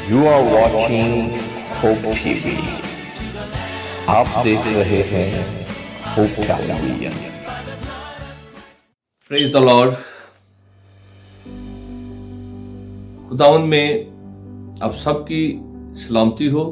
You are watching Hope TV. آپ دیکھ رہے ہیں ہوپ چینل. پریز دی لارڈ. خداوند میں آپ سب کی سلامتی ہو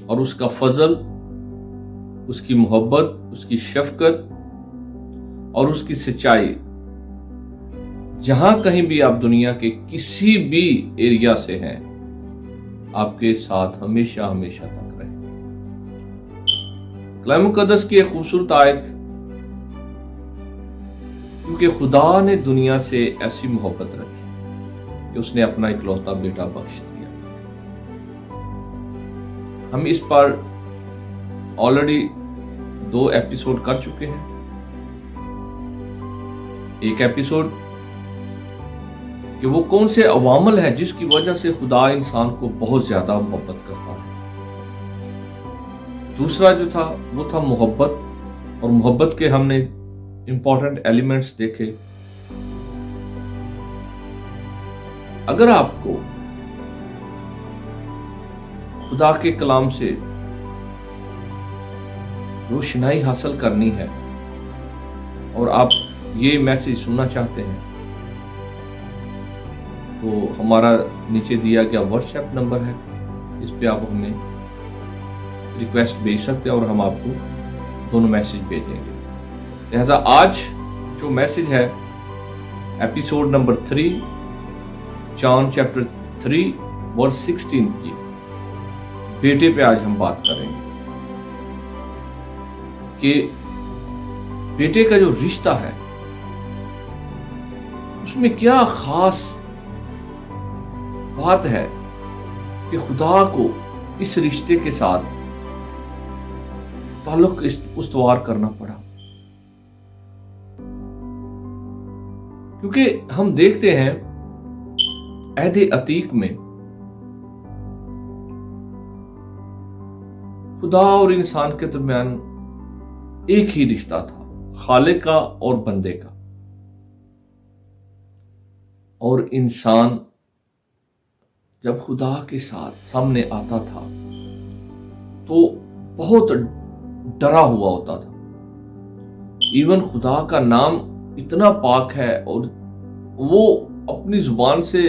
اور اس کا فضل، اس کی محبت، اس کی شفقت اور اس کی سچائی جہاں کہیں بھی آپ دنیا کے کسی بھی ایریا سے ہیں آپ کے ساتھ ہمیشہ ہمیشہ تک رہے. کلام مقدس کی ایک خوبصورت آیت، کیونکہ خدا نے دنیا سے ایسی محبت رکھی کہ اس نے اپنا اکلوتا بیٹا بخش دیا. ہم اس پر آلریڈی 2 ایپیسوڈ کر چکے ہیں. ایک ایپیسوڈ کہ وہ کون سے عوامل ہیں جس کی وجہ سے خدا انسان کو بہت زیادہ محبت کرتا ہے. دوسرا جو تھا وہ تھا محبت، اور محبت کے ہم نے امپورٹنٹ ایلیمنٹس دیکھے. اگر آپ کو خدا کے کلام سے روشنائی حاصل کرنی ہے اور آپ یہ میسج سننا چاہتے ہیں تو ہمارا نیچے دیا گیا واٹس ایپ نمبر ہے، اس پہ آپ ہمیں ریکویسٹ بھیج سکتے ہیں اور ہم آپ کو دونوں میسج بھیجیں گے. لہذا آج جو میسج ہے ایپیسوڈ نمبر 3 جان چیپٹر 3 ورس 16 کی بیٹے پہ آج ہم بات کریں گے کہ بیٹے کا جو رشتہ ہے اس میں کیا خاص بات ہے کہ خدا کو اس رشتے کے ساتھ تعلق استوار کرنا پڑا. کیونکہ ہم دیکھتے ہیں عہد عتیق میں خدا اور انسان کے درمیان ایک ہی رشتہ تھا، خالق کا اور بندے کا. اور انسان جب خدا کے ساتھ سامنے آتا تھا تو بہت ڈرا ہوا ہوتا تھا. ایون خدا کا نام اتنا پاک ہے اور وہ اپنی زبان سے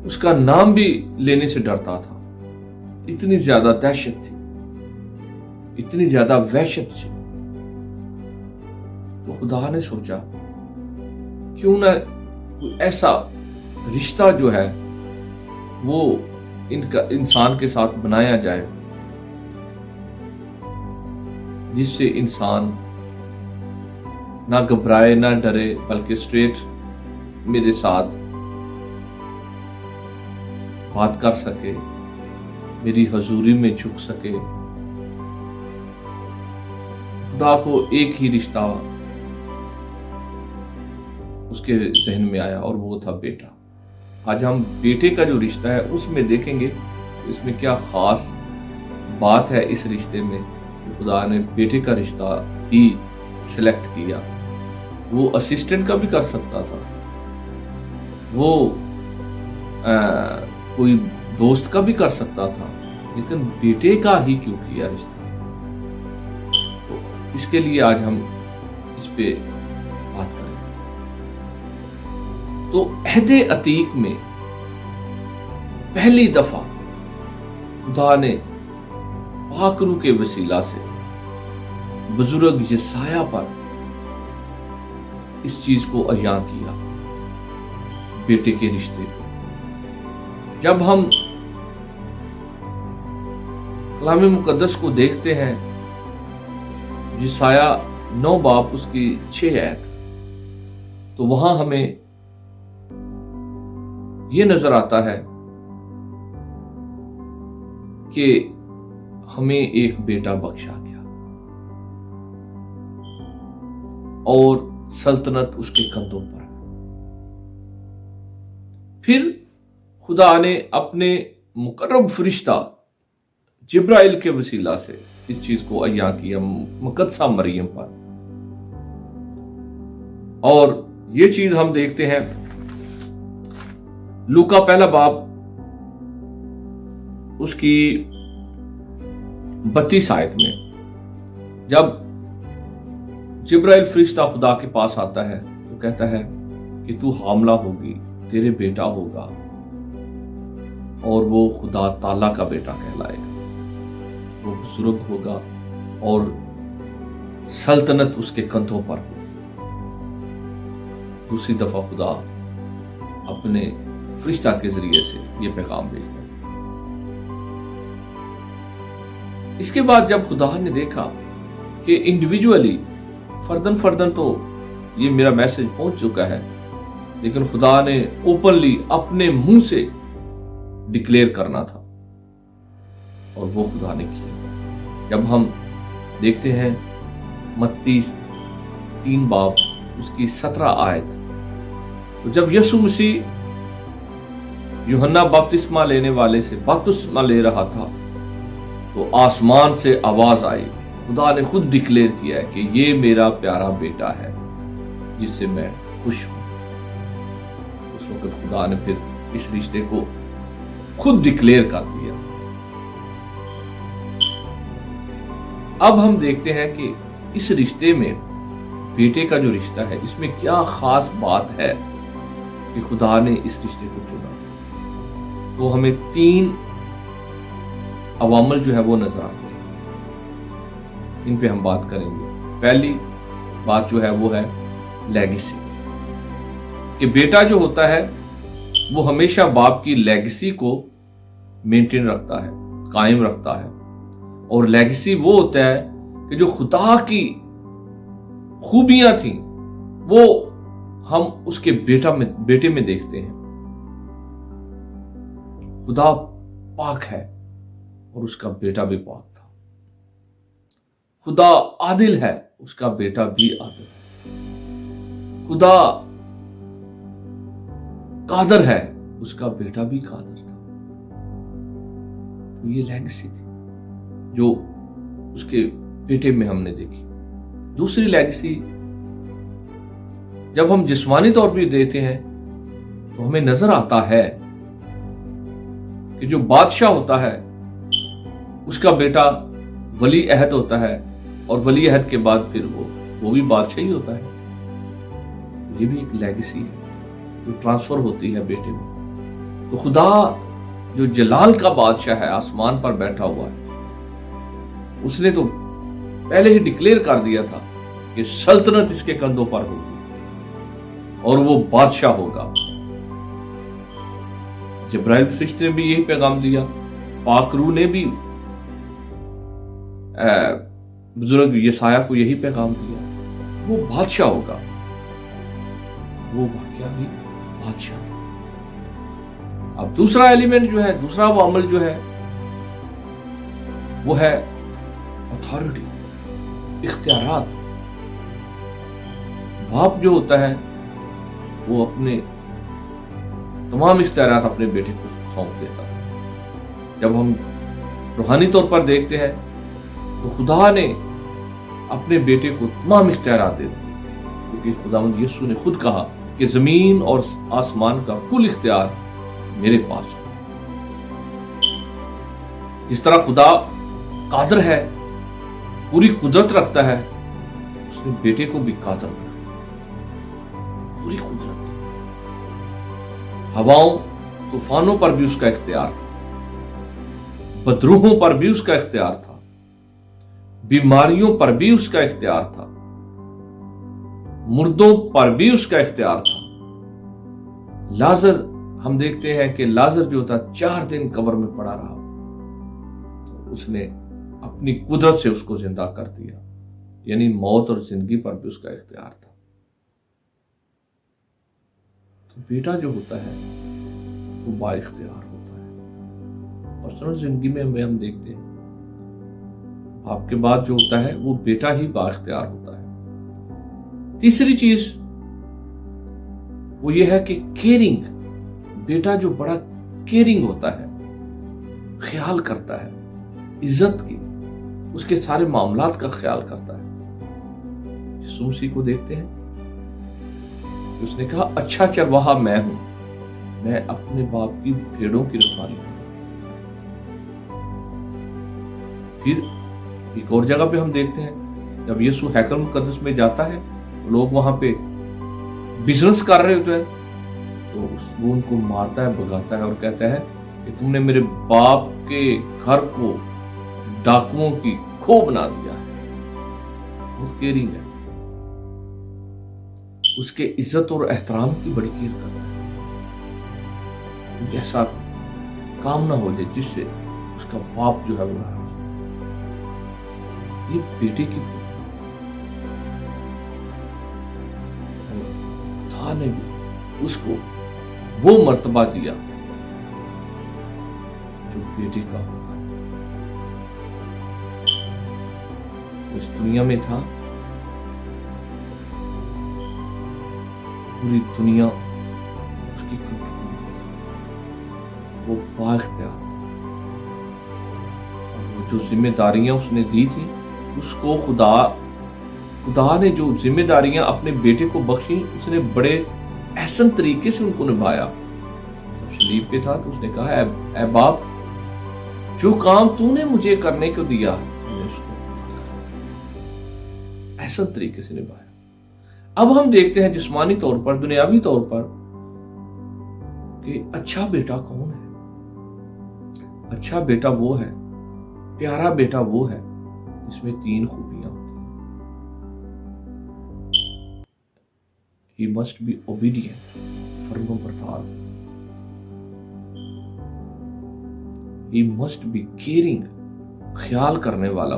اس کا نام بھی لینے سے ڈرتا تھا. اتنی زیادہ دہشت تھی، اتنی زیادہ وحشت تھی. تو خدا نے سوچا کیوں نہ کوئی ایسا رشتہ جو ہے وہ انسان کے ساتھ بنایا جائے جس سے انسان نہ گھبرائے نہ ڈرے، بلکہ اسٹریٹ میرے ساتھ بات کر سکے، میری حضوری میں جھک سکے. خدا کو ایک ہی رشتہ اس کے ذہن میں آیا اور وہ تھا بیٹا. آج ہم بیٹے کا جو رشتہ ہے اس میں دیکھیں گے اس میں کیا خاص بات ہے اس رشتے میں کہ خدا نے بیٹے کا رشتہ ہی سلیکٹ کیا. وہ اسسٹنٹ کا بھی کر سکتا تھا، وہ کوئی دوست کا بھی کر سکتا تھا، لیکن بیٹے کا ہی کیوں کیا رشتہ؟ تو اس کے لیے آج ہم اس پہ بات کریں. تو عہد عتیق میں پہلی دفعہ خدا نے پاک روح کے وسیلہ سے بزرگ یسایہ پر اس چیز کو عیاں کیا، بیٹے کے رشتے کو. جب ہم کلام مقدس کو دیکھتے ہیں یسایہ 9 باب اس کی 6 آیت، تو وہاں ہمیں یہ نظر آتا ہے کہ ہمیں ایک بیٹا بخشا گیا اور سلطنت اس کے کندھوں پر. پھر خدا نے اپنے مقرب فرشتہ جبرائیل کے وسیلہ سے اس چیز کو عیاں کیا مقدسہ مریم پر. اور یہ چیز ہم دیکھتے ہیں لوکا پہلا باب اس کی 32 آیت میں جب جبرائیل فرشتہ خدا کے پاس آتا ہے تو کہتا ہے کہ تو حاملہ ہوگی، تیرے بیٹا ہوگا اور وہ خدا تعالیٰ کا بیٹا کہلائے گا، وہ بزرگ ہوگا اور سلطنت اس کے کندھوں پر ہوگی۔ دوسری دفعہ خدا اپنے فرشتہ کے ذریعے سے یہ پیغام بھیجتا ہے۔ اس کے بعد جب خدا نے دیکھا کہ انڈیویجولی فردن تو یہ میرا میسج پہنچ چکا ہے، لیکن خدا نے اوپنلی اپنے منہ سے ڈکلیئر کرنا تھا، اور وہ خدا نے کیا۔ جب ہم دیکھتے ہیں متی 3 باب اس کی 17 آیت، تو جب یسوع مسیح یوحنا بپتسمہ لینے والے سے بپتسمہ لے رہا تھا تو آسمان سے آواز آئی، خدا نے خود ڈکلیئر کیا ہے کہ یہ میرا پیارا بیٹا ہے جس سے میں خوش ہوں۔ اس وقت خدا نے پھر اس رشتے کو خود ڈکلیئر کر دیا۔ اب ہم دیکھتے ہیں کہ اس رشتے میں بیٹے کا جو رشتہ ہے، اس میں کیا خاص بات ہے کہ خدا نے اس رشتے کو چنا۔ تو ہمیں 3 عوامل جو ہے وہ نظر آتے ہیں، ان پہ ہم بات کریں گے۔ پہلی بات جو ہے وہ ہے لیگیسی، کہ بیٹا جو ہوتا ہے وہ ہمیشہ باپ کی لیگیسی کو مینٹین رکھتا ہے، قائم رکھتا ہے، اور لیگیسی وہ ہوتا ہے کہ جو خدا کی خوبیاں تھیں وہ ہم اس کے بیٹے میں دیکھتے ہیں۔ خدا پاک ہے اور اس کا بیٹا بھی پاک تھا۔ خدا عادل ہے، اس کا بیٹا بھی عادل ہے۔ خدا قادر ہے، اس کا بیٹا بھی قادر تھا۔ تو یہ لیگیسی تھی جو اس کے بیٹے میں ہم نے دیکھی۔ دوسری لیگیسی جب ہم جسمانی طور پہ دیتے ہیں تو ہمیں نظر آتا ہے کہ جو بادشاہ ہوتا ہے اس کا بیٹا ولی عہد ہوتا ہے، اور ولی عہد کے بعد پھر وہ بھی بادشاہ ہی ہوتا ہے۔ یہ بھی ایک لیگیسی ہے جو ٹرانسفر ہوتی ہے بیٹے میں۔ تو خدا جو جلال کا بادشاہ ہے، آسمان پر بیٹھا ہوا ہے، اس نے تو پہلے ہی ڈکلیئر کر دیا تھا کہ سلطنت اس کے کندھوں پر ہوگی اور وہ بادشاہ ہوگا۔ جبرائیل فرشتے نے بھی یہی پیغام دیا، پاک روح نے بھی بزرگ یسایہ کو یہی پیغام دیا، وہ بادشاہ ہوگا، وہ واقعہ بھی بادشاہ ہوگا۔ اب دوسرا ایلیمنٹ جو ہے، دوسرا عامل جو ہے وہ ہے اتھارٹی، اختیارات۔ باپ جو ہوتا ہے وہ اپنے تمام اختیارات اپنے بیٹے کو سونپ دیتا ہے۔ جب ہم روحانی طور پر دیکھتے ہیں تو خدا نے اپنے بیٹے کو تمام اختیارات دے دیے، کیونکہ خداوند یسوع نے خود کہا کہ زمین اور آسمان کا کل اختیار میرے پاس ہے۔ جس طرح خدا قادر ہے، پوری قدرت رکھتا ہے، اس نے بیٹے کو بھی قادر بنایا، پوری قدرت۔ ہواؤں طوفانوں پر بھی اس کا اختیار تھا، بدروحوں پر بھی اس کا اختیار تھا، بیماریوں پر بھی اس کا اختیار تھا، مردوں پر بھی اس کا اختیار تھا۔ لازر، ہم دیکھتے ہیں کہ لازر جو تھا 4 دن قبر میں پڑا رہا، تو اس نے اپنی قدرت سے اس کو زندہ کر دیا، یعنی موت اور زندگی پر بھی اس کا اختیار تھا۔ تو بیٹا جو ہوتا ہے وہ با اختیار ہوتا ہے۔ پرسنل زندگی میں ہم دیکھتے ہیں باپ کے بعد جو ہوتا ہے وہ بیٹا ہی با اختیار ہوتا ہے۔ تیسری چیز وہ یہ ہے کہ کیئرنگ، بیٹا جو بڑا کیئرنگ ہوتا ہے، خیال کرتا ہے، عزت کی، اس کے سارے معاملات کا خیال کرتا ہے۔ یسوع مسیح کو دیکھتے ہیں، اس نے کہا اچھا چرواہا میں ہوں، میں اپنے باپ کی بھیڑوں کی رکھوالی کروں۔ پھر ایک اور جگہ پہ ہم دیکھتے ہیں جب یسوع ہیکل مقدس میں جاتا ہے لوگ وہاں پہ بزنس کر رہے ہوتے ہیں تو وہ ان کو مارتا ہے، بھگاتا ہے اور کہتا ہے کہ تم نے میرے باپ کے گھر کو ڈاکوؤں کی کھو بنا دیا ہے۔ بہت کیئرنگ ہے، اس کے عزت اور احترام کی بڑی کیئر کرتا ہے، ایسا کام نہ ہو جائے جس سے اس کا باپ جو ہے وہ ناراض ہو۔ یہ بیٹے کی خدا نے بھی اس کو وہ مرتبہ دیا جو بیٹے کا ہوتا ہے۔ اس دنیا میں تھا، پوری دنیا اس کی کنٹرول میں، وہ بااختیار تھا۔ وہ جو ذمہ داریاں اس نے دی تھی اس کو خدا نے جو ذمہ داریاں اپنے بیٹے کو بخشی اس نے بڑے احسن طریقے سے ان کو نبھایا۔ جب صلیب پہ تھا تو اس نے کہا اے باپ جو کام تو نے مجھے کرنے کو دیا میں نے اس کو احسن طریقے سے نبھایا۔ اب ہم دیکھتے ہیں جسمانی طور پر، دنیاوی طور پر کہ اچھا بیٹا کون ہے۔ اچھا بیٹا وہ ہے، پیارا بیٹا وہ ہے جس میں 3 خوبیاں ہوتی ہیں۔ He must be obedient، فرما بردار۔ He must be caring، خیال کرنے والا،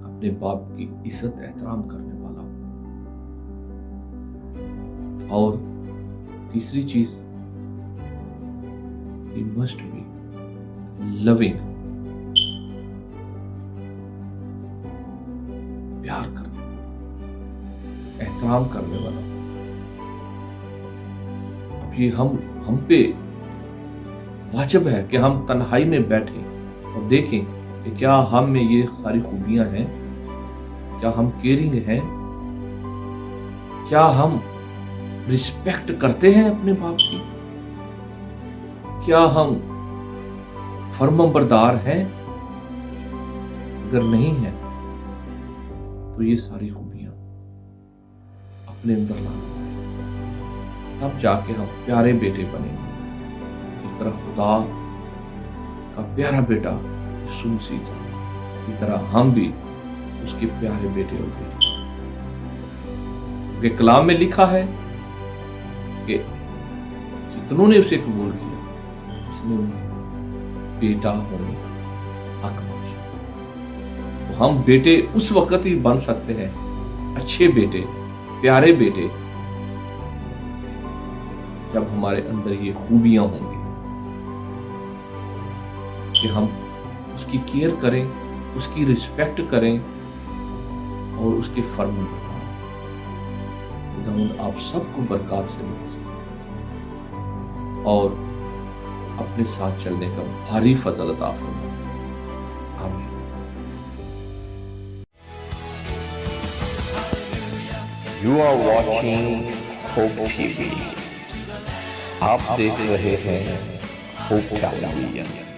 اپنے باپ کی عزت احترام کرنے والا۔ اور تیسری چیز He must be loving، پیار کرنے، احترام کرنے والا۔ اب یہ ہم پہ واجب ہے کہ ہم تنہائی میں بیٹھیں اور دیکھیں کہ کیا ہم میں یہ ساری خوبیاں ہیں، کیا ہم کیئرنگ ہیں، کیا ہم رسپیکٹ کرتے ہیں اپنے باپ کی، کیا ہم فرما بردار ہیں۔ اگر نہیں ہے تو یہ ساری خوبیاں اپنے اندر لانا ہے، تب جا کے ہم پیارے بیٹے بنیں گے، اس طرح خدا کا پیارا بیٹا یسوع مسیح تھا، اسی طرح ہم بھی اس کے پیارے بیٹے اور بیٹی۔ کہ کلام میں لکھا ہے کہ جتنوں نے اسے قبول کیا اس نے بیٹا ہونے کا حق بخشا۔ تو ہم بیٹے اس وقت ہی بن سکتے ہیں، اچھے بیٹے، پیارے بیٹے، جب ہمارے اندر یہ خوبیاں ہوں گی کہ ہم اس کی کیئر کریں، اس کی رسپیکٹ کریں اور اس کے فرمان بتائیں۔ خداوند آپ سب کو برکات سے نوازے اور اپنے ساتھ چلنے کا بھاری فضل عطا فرمائے۔ آمین۔ You are watching Hope TV۔ آپ دیکھ رہے ہیں ہوپ ٹیلی ویژن۔